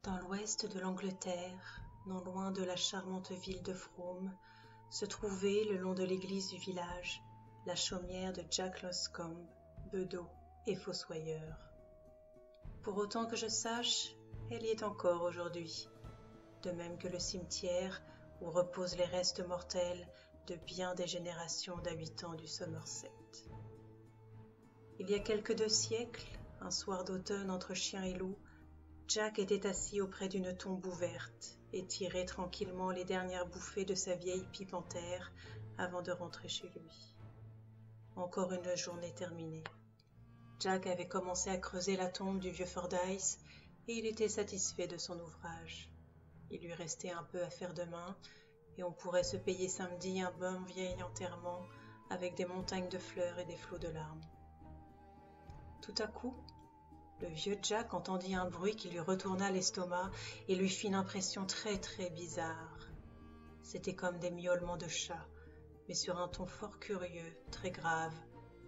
Dans l'ouest de l'Angleterre, non loin de la charmante ville de Frome, se trouvait, le long de l'église du village, la chaumière de Jack Loscombe, bedeau et fossoyeur. Pour autant que je sache, elle y est encore aujourd'hui, de même que le cimetière où reposent les restes mortels de bien des générations d'habitants du Somerset. Il y a quelques 2 siècles, un soir d'automne entre chien et loup, Jack était assis auprès d'une tombe ouverte et tirait tranquillement les dernières bouffées de sa vieille pipe en terre avant de rentrer chez lui. Encore une journée terminée. Jack avait commencé à creuser la tombe du vieux Fordyce et il était satisfait de son ouvrage. Il lui restait un peu à faire demain et on pourrait se payer samedi un bon vieil enterrement avec des montagnes de fleurs et des flots de larmes. Tout à coup, le vieux Jack entendit un bruit qui lui retourna l'estomac et lui fit une impression très très bizarre. C'était comme des miaulements de chat, mais sur un ton fort curieux, très grave,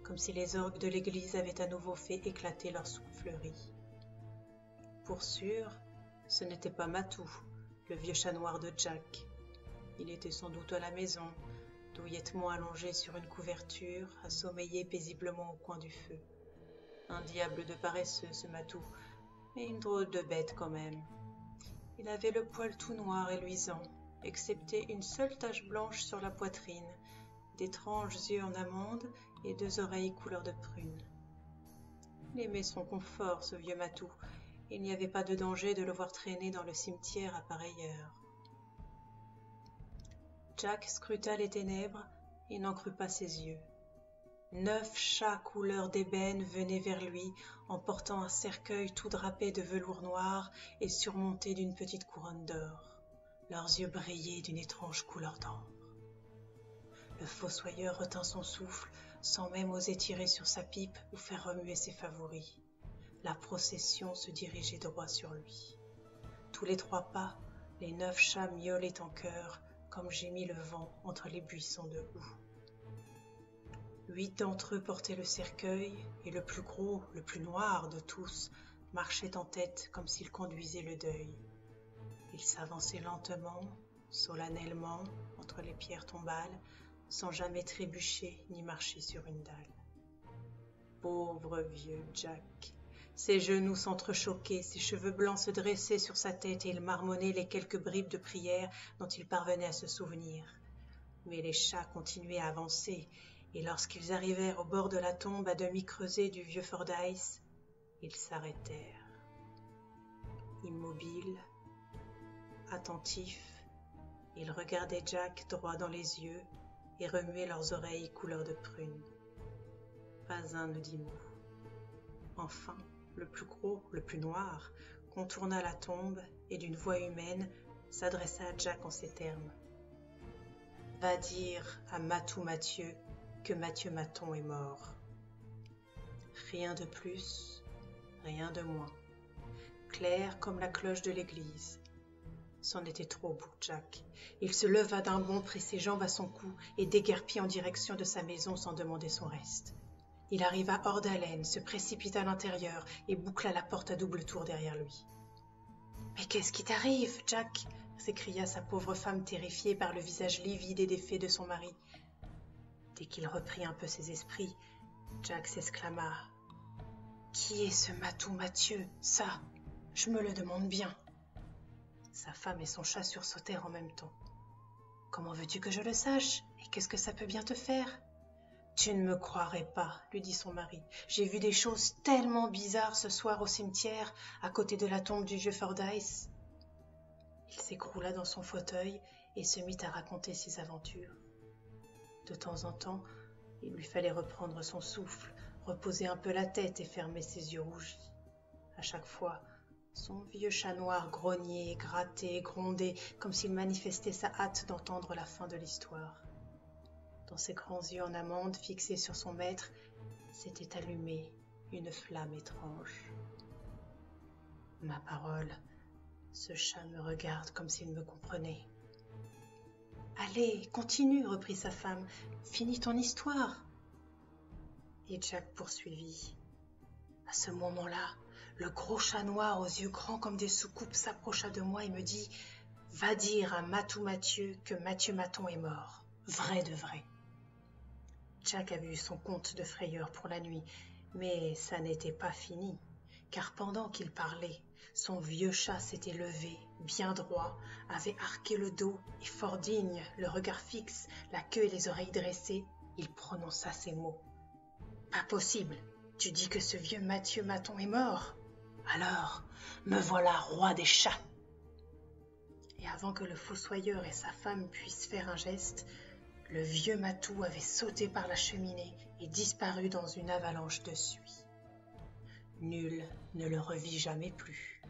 comme si les orgues de l'église avaient à nouveau fait éclater leurs souffleries. Pour sûr, ce n'était pas Matou, le vieux chat noir de Jack. Il était sans doute à la maison, douillettement allongé sur une couverture, à sommeiller paisiblement au coin du feu. Un diable de paresseux, ce Matou, mais une drôle de bête quand même. Il avait le poil tout noir et luisant, excepté une seule tache blanche sur la poitrine, d'étranges yeux en amande et 2 oreilles couleur de prune. Il aimait son confort, ce vieux Matou. Il n'y avait pas de danger de le voir traîner dans le cimetière à pareille heure. Jack scruta les ténèbres et n'en crut pas ses yeux. 9 chats couleur d'ébène venaient vers lui en portant un cercueil tout drapé de velours noir et surmonté d'une petite couronne d'or. Leurs yeux brillaient d'une étrange couleur d'ambre. Le fossoyeur retint son souffle sans même oser tirer sur sa pipe ou faire remuer ses favoris. La procession se dirigeait droit sur lui. Tous les 3 pas, les 9 chats miaulaient en chœur comme gémit le vent entre les buissons de houx. 8 d'entre eux portaient le cercueil, et le plus gros, le plus noir de tous, marchait en tête comme s'il conduisait le deuil. Il s'avançait lentement, solennellement, entre les pierres tombales, sans jamais trébucher ni marcher sur une dalle. Pauvre vieux Jack! Ses genoux s'entrechoquaient, ses cheveux blancs se dressaient sur sa tête et il marmonnait les quelques bribes de prière dont il parvenait à se souvenir. Mais les chats continuaient à avancer, et lorsqu'ils arrivèrent au bord de la tombe à demi creusée du vieux Fordyce, ils s'arrêtèrent. Immobiles, attentifs, ils regardaient Jack droit dans les yeux et remuaient leurs oreilles couleur de prune. Pas un ne dit mot. Enfin, le plus gros, le plus noir, contourna la tombe et d'une voix humaine s'adressa à Jack en ces termes. « Va dire à Matou Mathieu que Mathieu Maton est mort. » Rien de plus, rien de moins. Clair comme la cloche de l'église. C'en était trop pour Jack. Il se leva d'un bond, prit ses jambes à son cou et déguerpit en direction de sa maison sans demander son reste. Il arriva hors d'haleine, se précipita à l'intérieur et boucla la porte à double tour derrière lui. « Mais qu'est-ce qui t'arrive, Jack ?» s'écria sa pauvre femme terrifiée par le visage livide et défait de son mari. Dès qu'il reprit un peu ses esprits, Jack s'exclama. « Qui est ce Matou Mathieu, ça? Je me le demande bien. » Sa femme et son chat sursautèrent en même temps. « Comment veux-tu que je le sache? Et qu'est-ce que ça peut bien te faire? » « Tu ne me croirais pas, lui dit son mari. J'ai vu des choses tellement bizarres ce soir au cimetière, à côté de la tombe du vieux Fordyce. » Il s'écroula dans son fauteuil et se mit à raconter ses aventures. De temps en temps, il lui fallait reprendre son souffle, reposer un peu la tête et fermer ses yeux rougis. À chaque fois, son vieux chat noir grognait, grattait, grondait, comme s'il manifestait sa hâte d'entendre la fin de l'histoire. Dans ses grands yeux en amande fixés sur son maître, s'était allumée une flamme étrange. « Ma parole, ce chat me regarde comme s'il me comprenait. »« Allez, continue, reprit sa femme, finis ton histoire. » Et Jack poursuivit. À ce moment-là, le gros chat noir aux yeux grands comme des soucoupes s'approcha de moi et me dit « Va dire à Matou Mathieu que Mathieu Maton est mort, vrai de vrai. » Jack avait eu son compte de frayeur pour la nuit, mais ça n'était pas fini, car pendant qu'il parlait, son vieux chat s'était levé, bien droit, avait arqué le dos et fort digne, le regard fixe, la queue et les oreilles dressées, il prononça ces mots. « Pas possible, tu dis que ce vieux Mathieu Maton est mort? Alors, me voilà roi des chats !» Et avant que le fossoyeur et sa femme puissent faire un geste, le vieux Matou avait sauté par la cheminée et disparu dans une avalanche de suie. Nul ne le revit jamais plus.